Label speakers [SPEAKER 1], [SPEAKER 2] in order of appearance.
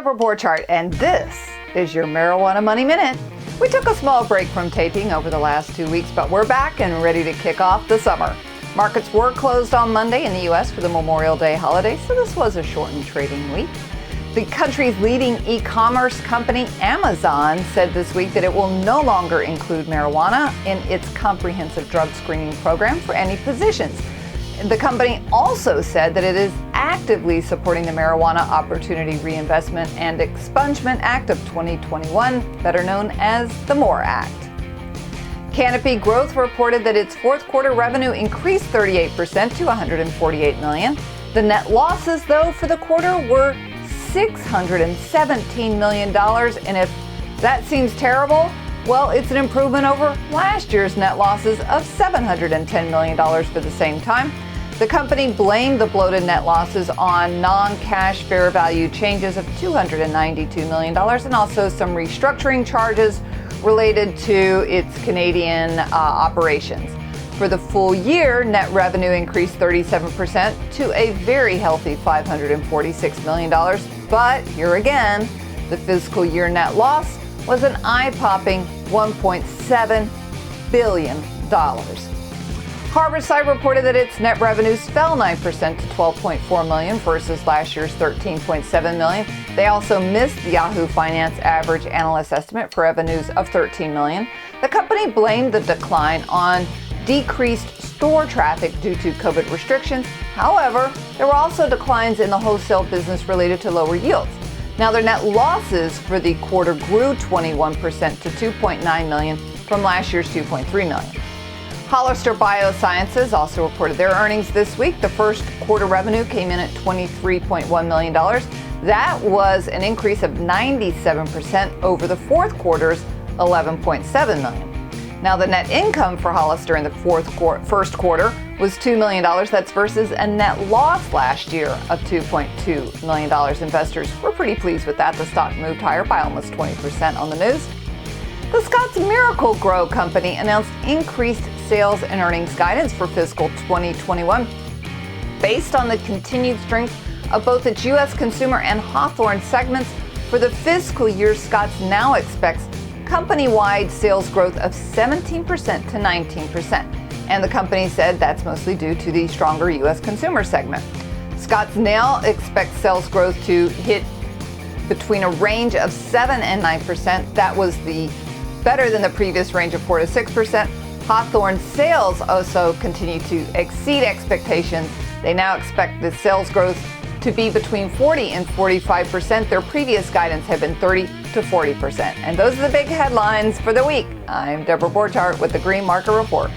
[SPEAKER 1] Deborah Borchardt, and this is your Marijuana Money Minute. We took a small break from taping over the last 2 weeks, but we're back and ready to kick off the summer. Markets were closed on Monday in the U.S. for the Memorial Day holiday, so this was a shortened trading week. The country's leading e-commerce company, Amazon, said this week that it will no longer include marijuana in its comprehensive drug screening program for any positions. The company also said that it is actively supporting the Marijuana Opportunity Reinvestment and Expungement Act of 2021, better known as the MORE Act. Canopy Growth reported that its fourth quarter revenue increased 38% to $148 million. The net losses, though, for the quarter were $617 million, and if that seems terrible, well, it's an improvement over last year's net losses of $710 million for the same time. The company blamed the bloated net losses on non-cash fair value changes of $292 million and also some restructuring charges related to its Canadian operations. For the full year, net revenue increased 37% to a very healthy $546 million. But here again, the fiscal year net loss was an eye-popping $1.7 billion. Harborside reported that its net revenues fell 9% to $12.4 million versus last year's $13.7 million. They also missed the Yahoo Finance average analyst estimate for revenues of $13 million. The company blamed the decline on decreased store traffic due to COVID restrictions. However, there were also declines in the wholesale business related to lower yields. Now, their net losses for the quarter grew 21% to $2.9 million from last year's $2.3 million. Hollister Biosciences also reported their earnings this week. The first quarter revenue came in at $23.1 million. That was an increase of 97% over the fourth quarter's $11.7 million. Now, the net income for Hollister in the first quarter was $2 million. That's versus a net loss last year of $2.2 million. Investors were pretty pleased with that. The stock moved higher by almost 20% on the news. The Scots Miracle-Gro company announced increased sales and earnings guidance for fiscal 2021. Based on the continued strength of both its U.S. consumer and Hawthorne segments, for the fiscal year, Scots now expects company-wide sales growth of 17% to 19%. And the company said that's mostly due to the stronger U.S. consumer segment. Scots now expects sales growth to hit between a range of 7 and 9%. That was better than the previous range of 4 to 6%. Hawthorne sales also continue to exceed expectations. They now expect the sales growth to be between 40 and 45%. Their previous guidance had been 30 to 40%. And those are the big headlines for the week. I'm Deborah Borchardt with the Green Market Report.